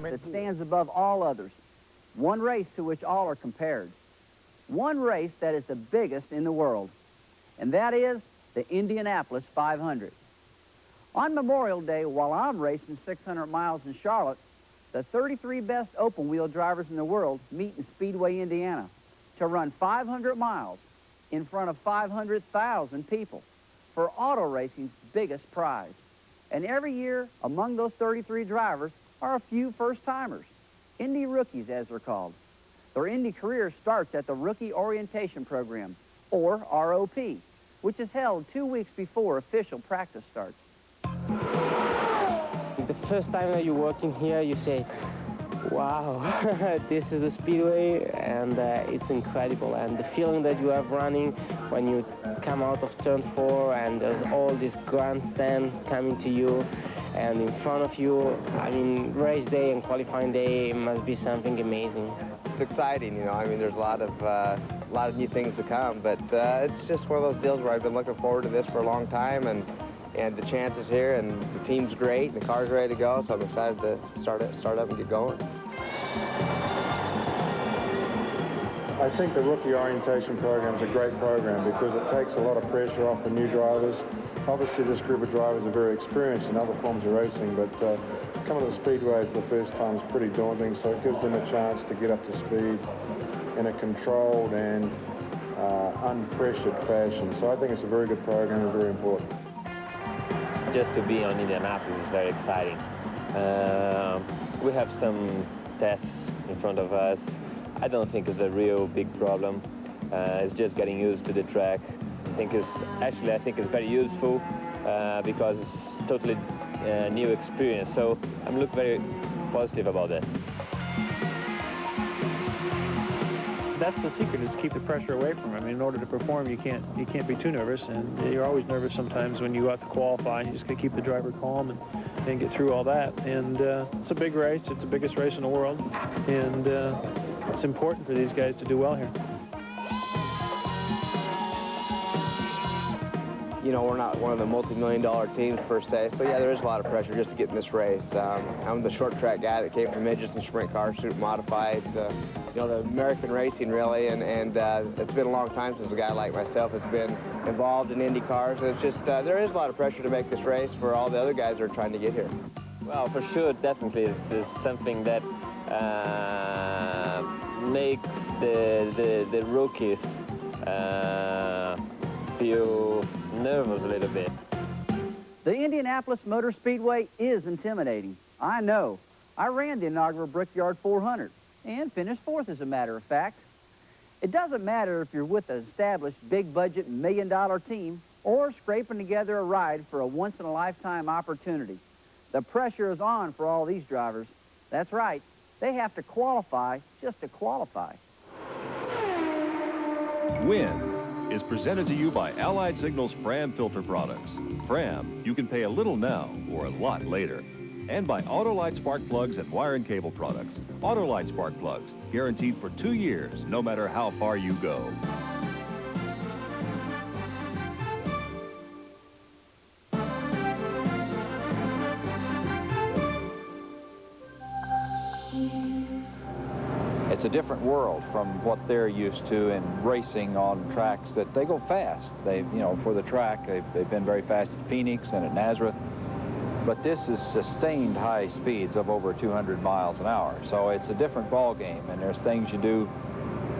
that stands above all others. One race to which all are compared. One race that is the biggest in the world. And that is the Indianapolis 500. On Memorial Day, while I'm racing 600 miles in Charlotte, the 33 best open-wheel drivers in the world meet in Speedway, Indiana, to run 500 miles in front of 500,000 people for auto racing's biggest prize. And every year, among those 33 drivers are a few first-timers, Indy rookies, as they're called. Their Indy career starts at the Rookie Orientation Program, or ROP, which is held 2 weeks before official practice starts. The first time that you're working here, you say, wow, this is a speedway, and it's incredible. And the feeling that you have running when you come out of turn 4 and there's all this grandstand coming to you and in front of you, I mean, race day and qualifying day must be something amazing. It's exciting, you know. I mean, there's a lot of new things to come, but it's just one of those deals where I've been looking forward to this for a long time, and the chance is here, and the team's great, and the car's ready to go, so I'm excited to start up and get going. I think the Rookie Orientation Program is a great program because it takes a lot of pressure off the new drivers. Obviously, this group of drivers are very experienced in other forms of racing, but coming to the Speedway for the first time is pretty daunting, so it gives them a chance to get up to speed in a controlled and unpressured fashion. So I think it's a very good program and very important. Just to be on Indianapolis is very exciting. We have some tests in front of us. I don't think it's a real big problem. It's just getting used to the track. I think it's very useful because it's totally new experience. So I'm looking very positive about this. That's the secret, is to keep the pressure away from him. I mean, in order to perform, you can't be too nervous, and you're always nervous sometimes when you go out to qualify. You just got to keep the driver calm and get through all that. And it's a big race. It's the biggest race in the world, and it's important for these guys to do well here. You know, we're not one of the multi-million-dollar teams per se, so yeah, there is a lot of pressure just to get in this race. I'm the short track guy that came from midgets and sprint cars, super modifieds, you know, the American racing really, and it's been a long time since a guy like myself has been involved in Indy cars. It's just, there is a lot of pressure to make this race for all the other guys that are trying to get here. Well, for sure, definitely, it's something that makes the rookies feel nervous a little bit. The Indianapolis Motor Speedway is intimidating. I know. I ran the inaugural Brickyard 400 and finished 4th, as a matter of fact. It doesn't matter if you're with an established big-budget million-dollar team or scraping together a ride for a once-in-a-lifetime opportunity. The pressure is on for all these drivers. That's right. They have to qualify just to qualify. WIN is presented to you by Allied Signals Fram filter products. Fram, you can pay a little now or a lot later. And by Autolite spark plugs and wire and cable products. Autolite spark plugs, guaranteed for 2 years, no matter how far you go. It's a different world from what they're used to in racing on tracks that they go fast. You know, for the track, they've been very fast at Phoenix and at Nazareth. But this is sustained high speeds of over 200 miles an hour. So it's a different ball game, and there's things you do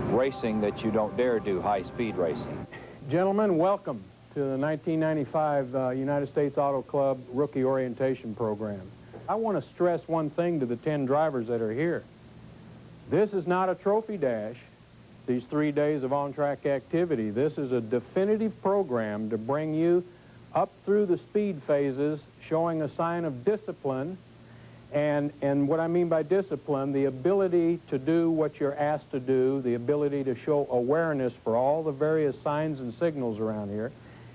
racing that you don't dare do high-speed racing. Gentlemen, welcome to the 1995 United States Auto Club Rookie Orientation Program. I want to stress one thing to the 10 drivers that are here. This is not a trophy dash, these 3 days of on-track activity. This is a definitive program to bring you up through the speed phases, showing a sign of discipline. And what I mean by discipline, the ability to do what you're asked to do, the ability to show awareness for all the various signs and signals around here,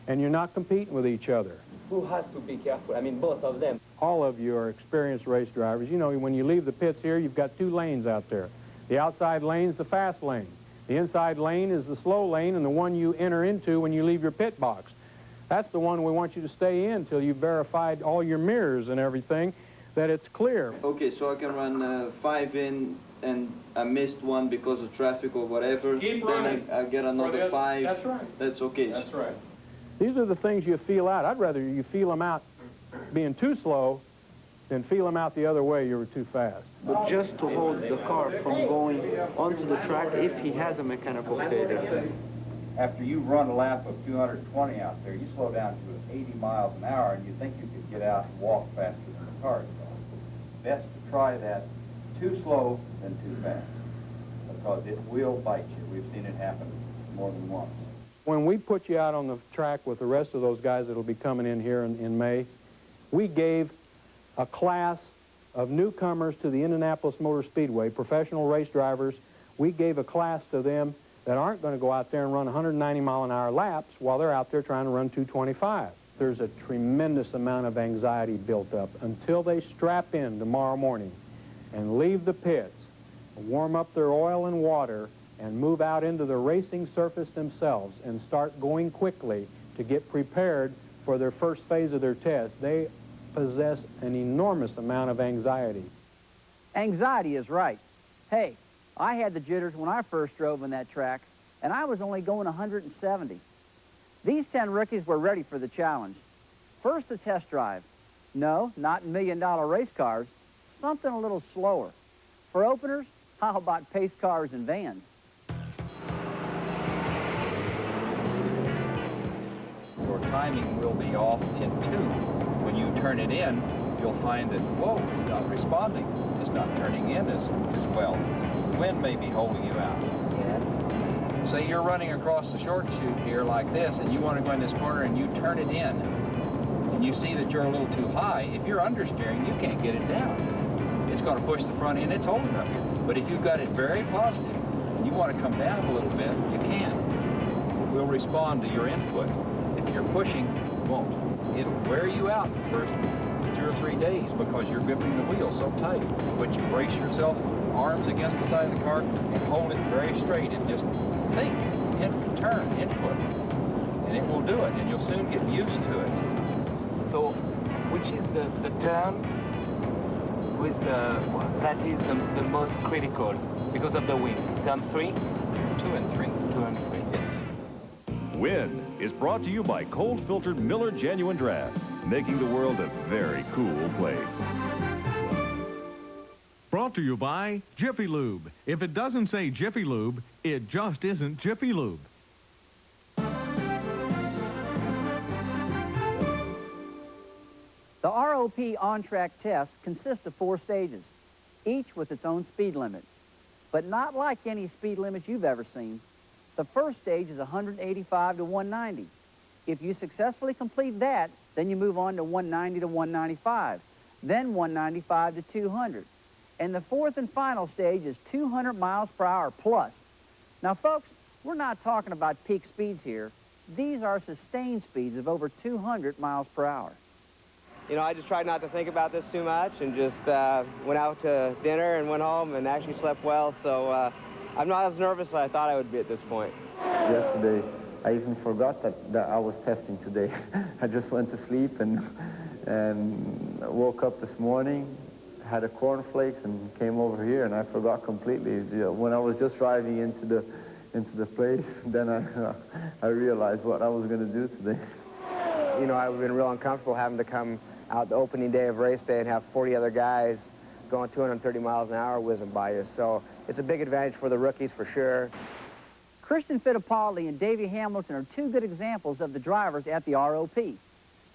and you're not competing with each other. Who has to be careful? I mean, both of them. All of you are experienced race drivers. You know, when you leave the pits here, you've got 2 lanes out there. The outside lane's the fast lane. The inside lane is the slow lane, and the one you enter into when you leave your pit box. That's the one we want you to stay in until you've verified all your mirrors and everything. that it's clear. Okay, so I can run 5 in and I missed one because of traffic or whatever. Keep then running. I get another 5. That's right. That's okay. That's right. These are the things you feel out. I'd rather you feel them out being too slow than feel them out the other way, you were too fast. But just to hold the car from going onto the track if he has a mechanical failure. After you run a lap of 220 out there, you slow down to 80 miles an hour, and you think you could get out and walk faster than the car is going. Best to try that too slow than too fast, because it will bite you. We've seen it happen more than once. When we put you out on the track with the rest of those guys that will be coming in here in May, we gave a class of newcomers to the Indianapolis Motor Speedway, professional race drivers. We gave a class to them that aren't going to go out there and run 190-mile-an-hour laps while they're out there trying to run 225. There's a tremendous amount of anxiety built up until they strap in tomorrow morning and leave the pits, warm up their oil and water, and move out into the racing surface themselves and start going quickly to get prepared for their first phase of their test. They possess an enormous amount of anxiety. Anxiety is right. Hey, I had the jitters when I first drove on that track, and I was only going 170. These 10 rookies were ready for the challenge. First, the test drive. No, not in million-dollar race cars, something a little slower. For openers, how about pace cars and vans? Your timing will be off in 2. When you turn it in, you'll find that, whoa, it's not responding. It's not turning in as well. The wind may be holding you out. Yes. Say you're running across the short chute here like this, and you want to go in this corner and you turn it in, and you see that you're a little too high. If you're understeering, you can't get it down. It's going to push the front end. It's holding up here. But if you've got it very positive and you want to come down a little bit, you can. It will respond to your input. If you're pushing, it won't. It'll wear you out the first 2 or 3 days because you're gripping the wheel so tight. But you brace yourself, arms against the side of the car, and hold it very straight and just think, turn, input. And it will do it, and you'll soon get used to it. So, which is the turn with that is the most critical because of the wind? Turn 3? 2 and 3. 2 and 3, yes. WIN is brought to you by cold-filtered Miller Genuine Draft, making the world a very cool place. Brought to you by Jiffy Lube. If it doesn't say Jiffy Lube, it just isn't Jiffy Lube. The ROP on-track test consists of 4 stages, each with its own speed limit, but not like any speed limit you've ever seen. The first stage is 185 to 190. If you successfully complete that, then you move on to 190 to 195, then 195 to 200. And the fourth and final stage is 200 miles per hour plus. Now, folks, we're not talking about peak speeds here. These are sustained speeds of over 200 miles per hour. You know, I just tried not to think about this too much and just went out to dinner and went home and actually slept well. So I'm not as nervous as I thought I would be at this point. Yesterday, I even forgot that I was testing today. I just went to sleep and woke up this morning, had a cornflakes and came over here, and I forgot completely. You know, when I was just driving into the place, then I realized what I was going to do today. You know, I've been real uncomfortable having to come out the opening day of race day and have 40 other guys going 230 miles an hour whizzing by you. So it's a big advantage for the rookies for sure. Christian Fittipaldi and Davey Hamilton are 2 good examples of the drivers at the ROP.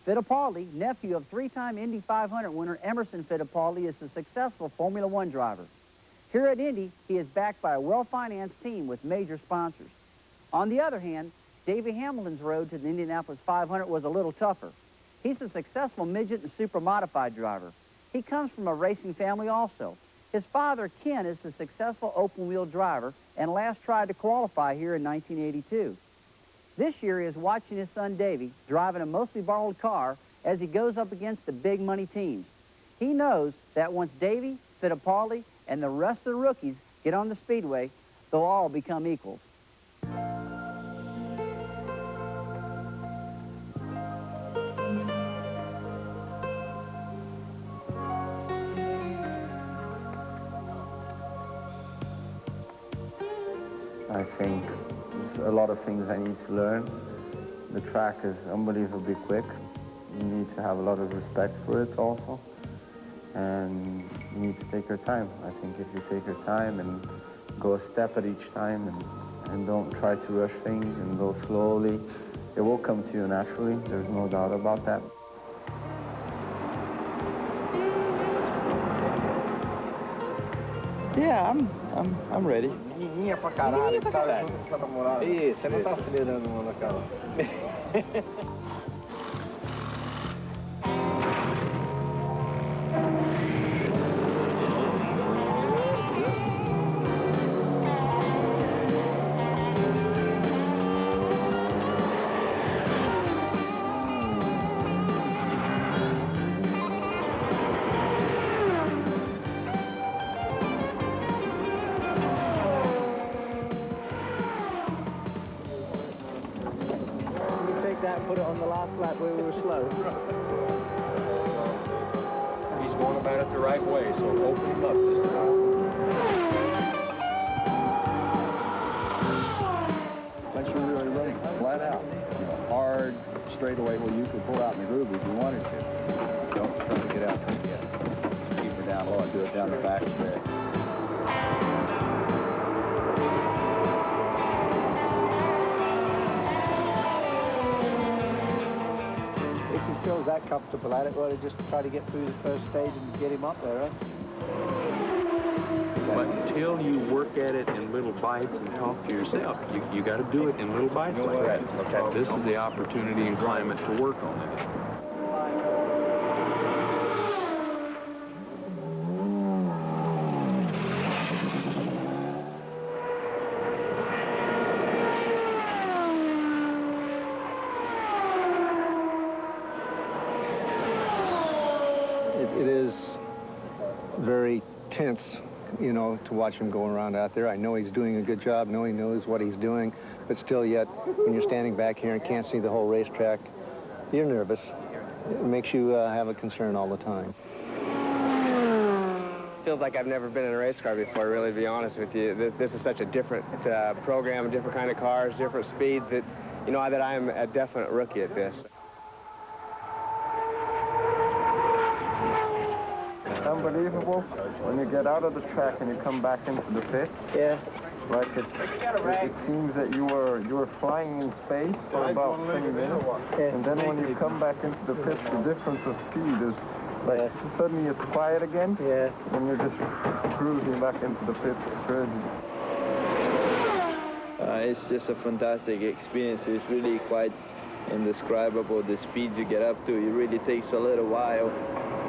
Fittipaldi, nephew of 3-time Indy 500 winner Emerson Fittipaldi, is a successful Formula One driver. Here at Indy, he is backed by a well-financed team with major sponsors. On the other hand, Davey Hamilton's road to the Indianapolis 500 was a little tougher. He's a successful midget and super modified driver. He comes from a racing family also. His father, Ken, is a successful open-wheel driver and last tried to qualify here in 1982. This year he is watching his son Davey driving a mostly borrowed car as he goes up against the big money teams. He knows that once Davey, Fittipaldi, and the rest of the rookies get on the speedway, they'll all become equals. I think there's a lot of things I need to learn. The track is unbelievably quick. You need to have a lot of respect for it also. And you need to take your time. I think if you take your time and go a step at each time and don't try to rush things and go slowly, it will come to you naturally. There's no doubt about that. Yeah, I'm ready. That and put it on the last lap where we were slow. He's going about it the right way, so open him up this time. Once you're really running flat out, you know, hard, straight away where you could pull out in the groove if you wanted to. Don't try to get out too yet. Keep her down low and do it down the back stretch. Feels that comfortable at it, well, just try to get through the first stage and get him up there, huh? But until you work at it in little bites and talk to yourself, you got to do it in little bites like that. Okay. This is the opportunity and climate to work on it. It is very tense, you know, to watch him go around out there. I know he's doing a good job, know he knows what he's doing, but still yet, when you're standing back here and can't see the whole racetrack, you're nervous. It makes you have a concern all the time. Feels like I've never been in a race car before, really, to be honest with you. This is such a different program, different kind of cars, different speeds, that, you know, that I'm a definite rookie at this. Unbelievable when you get out of the track and you come back into the pits. Yeah. Like it seems that you were flying in space for about 20 minutes, and then when you come back into the pits, the difference of speed is like suddenly it's quiet again. Yeah. When you're just cruising back into the pits, it's crazy. It's just a fantastic experience. It's really quite indescribable, the speeds you get up to. It really takes a little while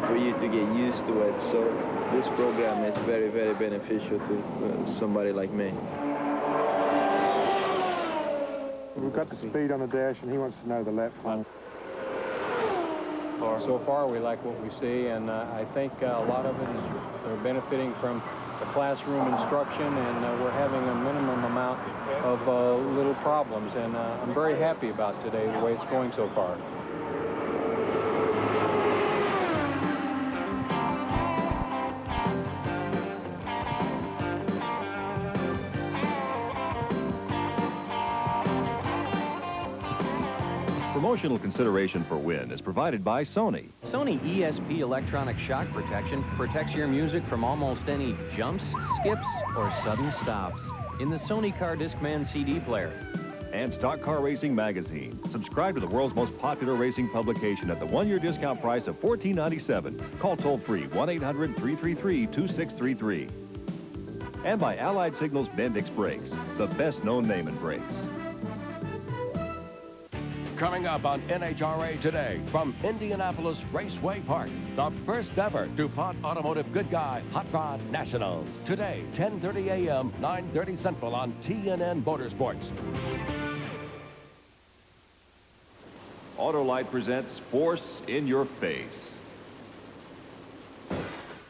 for you to get used to it. So this program is very, very beneficial to somebody like me. We've got the speed on the dash, and he wants to know the lap time. So far, we like what we see, and I think a lot of it is they're benefiting from the classroom instruction, and we're having a minimum amount of little problems, and I'm very happy about today, the way it's going so far. Promotional consideration for WIN is provided by Sony. Sony ESP electronic shock protection protects your music from almost any jumps, skips, or sudden stops in the Sony Car Discman CD player. And Stock Car Racing Magazine. Subscribe to the world's most popular racing publication at the one-year discount price of $14.97. Call toll-free 1-800-333-2633. And by Allied Signals Bendix Brakes, the best-known name in brakes. Coming up on NHRA Today from Indianapolis Raceway Park, the first ever DuPont Automotive Good Guy Hot Rod Nationals. Today, 10:30 a.m., 9:30 Central on TNN Motorsports. Autolite presents Force in Your Face.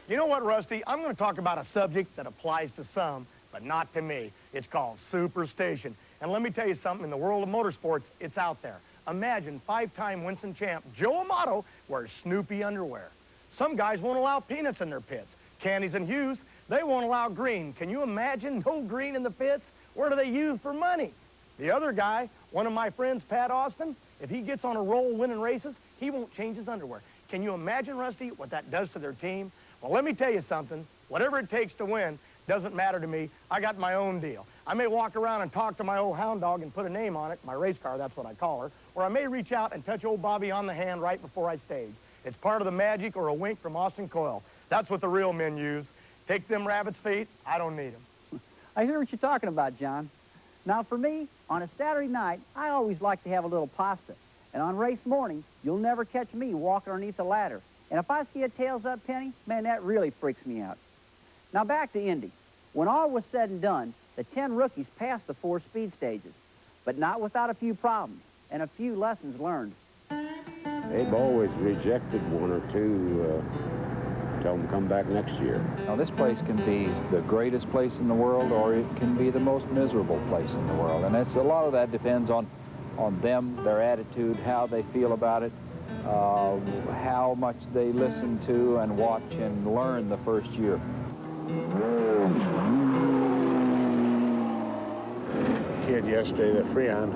You know what, Rusty? I'm going to talk about a subject that applies to some, but not to me. It's called superstition. And let me tell you something, in the world of motorsports, it's out there. Imagine five-time Winston champ Joe Amato wears Snoopy underwear. Some guys won't allow peanuts in their pits. Candies and Hughes, they won't allow green. Can you imagine no green in the pits? What are they used for money? The other guy, one of my friends, Pat Austin, if he gets on a roll winning races, he won't change his underwear. Can you imagine, Rusty, what that does to their team? Well, let me tell you something. Whatever it takes to win doesn't matter to me. I got my own deal. I may walk around and talk to my old hound dog and put a name on it, my race car, that's what I call her, or I may reach out and touch old Bobby on the hand right before I stage. It's part of the magic or a wink from Austin Coyle. That's what the real men use. Take them rabbit's feet, I don't need them. I hear what you're talking about, John. Now, for me, on a Saturday night, I always like to have a little pasta. And on race morning, you'll never catch me walking underneath a ladder. And if I see a tails-up penny, man, that really freaks me out. Now, back to Indy. When all was said and done, the 10 rookies passed the 4 speed stages, but not without a few problems and a few lessons learned. They've always rejected one or two, tell them come back next year. Now, this place can be the greatest place in the world, or it can be the most miserable place in the world. And a lot of that depends on them, their attitude, how they feel about it, how much they listen to and watch and learn the first year. Kid yesterday, the Freon,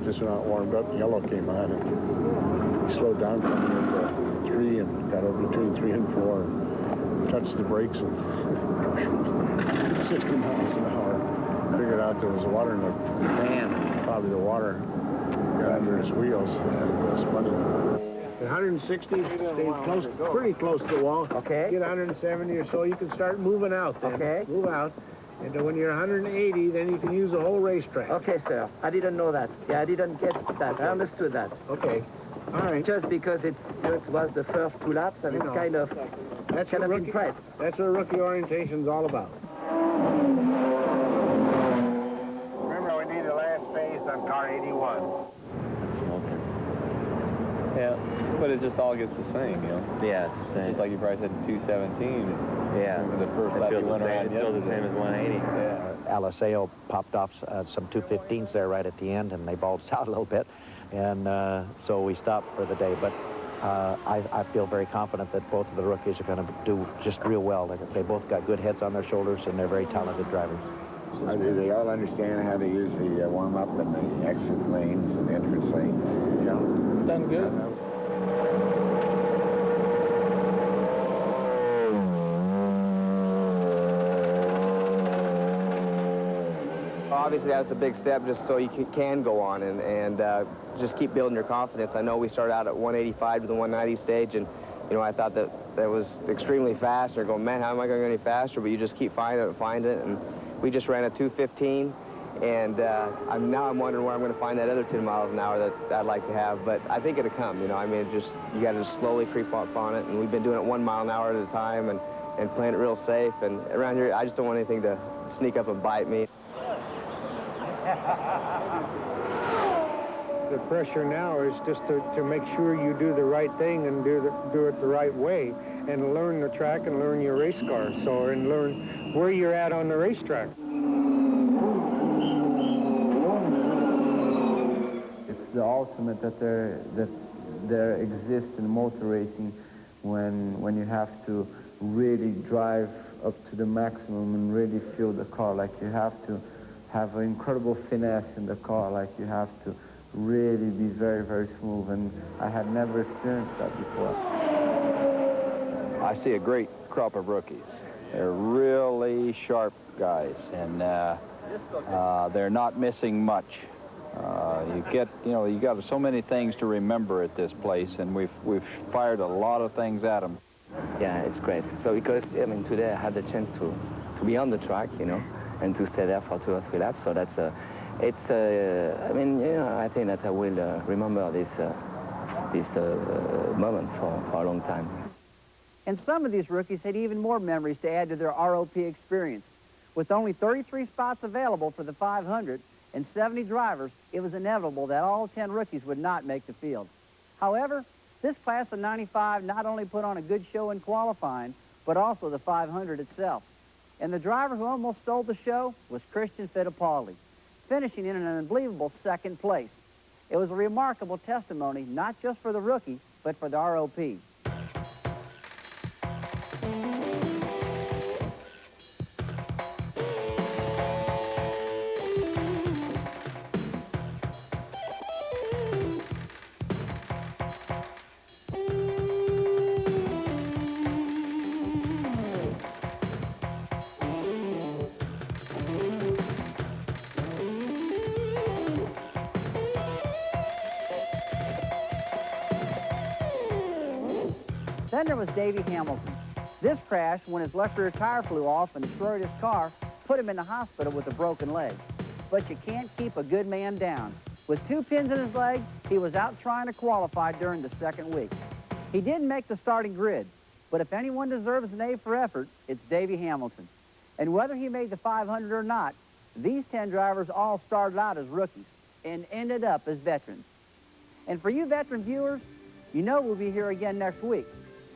just when I warmed up, yellow came on, and he slowed down coming into 3 and got over between 3 and 4 and touched the brakes and 60 miles an hour. Figured out there was water in the pan, probably the water got under his wheels and spun it. At 160, stay close, pretty close to the wall. Okay. Get 170 or so, you can start moving out then. Okay. Move out. And then when you're 180, then you can use the whole racetrack. Okay, sir. I didn't know that. Yeah, I didn't get that. I understood that. Okay. All right. Just because it was the first 2 laps, and it's kind of impressed. That's what rookie orientation's all about. Remember, we need the last phase on car 81. Yeah, but it just all gets the same, you know? Yeah, it's the same. It's just like you probably said 217. Yeah. The first lap you went around. It feels the same as 180. Yeah. Alessandro popped off some 215s there right at the end, and they bulged out a little bit. And so we stopped for the day. But I feel very confident that both of the rookies are going to do just real well. They both got good heads on their shoulders, and they're very talented drivers. Do they all understand how to use the warm-up and the exit lanes and entrance lanes? Yeah, done good. Obviously, that's a big step just so you can go on and just keep building your confidence. I know we started out at 185 to the 190 stage, and you know, I thought that was extremely fast. You're going, man, how am I going to go any faster? But you just keep finding it and find it, and we just ran a 215, and now I'm wondering where I'm going to find that other 10 miles an hour that I'd like to have. But I think it'll come. You know, I mean, you got to just slowly creep up on it, and we've been doing it 1 mile an hour at a time and playing it real safe. And around here, I just don't want anything to sneak up and bite me. The pressure now is just to make sure you do the right thing and do it the right way, and learn the track and learn your race car, and learn where you're at on the racetrack. It's the ultimate that there exists in motor racing when you have to really drive up to the maximum and really feel the car. Like, you have to have an incredible finesse in the car. Like, you have to really be very, very smooth, and I had never experienced that before. I see a great crop of rookies. They're really sharp guys, and they're not missing much. You got so many things to remember at this place, and we've fired a lot of things at them. Yeah, it's great. So because, I mean, today I had the chance to be on the track, you know, and to stay there for 2 or 3 laps. So that's, I mean, you know, I think that I will remember this moment for a long time. And some of these rookies had even more memories to add to their ROP experience. With only 33 spots available for the 500 and 70 drivers, it was inevitable that all 10 rookies would not make the field. However, this class of 95 not only put on a good show in qualifying, but also the 500 itself. And the driver who almost stole the show was Christian Fittipaldi, finishing in an unbelievable 2nd place. It was a remarkable testimony, not just for the rookie, but for the ROP. Then there was Davey Hamilton. This crash, when his left rear tire flew off and destroyed his car, put him in the hospital with a broken leg. But you can't keep a good man down. With 2 pins in his leg, he was out trying to qualify during the second week. He didn't make the starting grid, but if anyone deserves an A for effort, it's Davey Hamilton. And whether he made the 500 or not, these 10 drivers all started out as rookies and ended up as veterans. And for you veteran viewers, you know we'll be here again next week.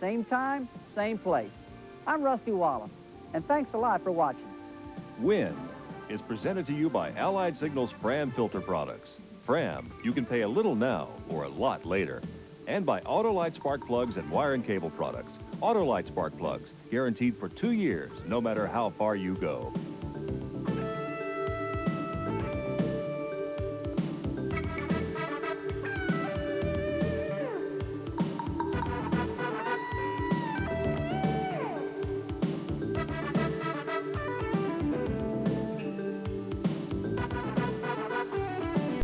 Same time, same place. I'm Rusty Wallace, and thanks a lot for watching. WIN is presented to you by Allied Signals Fram filter products. Fram, you can pay a little now or a lot later. And by Autolite spark plugs and wire and cable products. Autolite spark plugs, guaranteed for 2 years, no matter how far you go.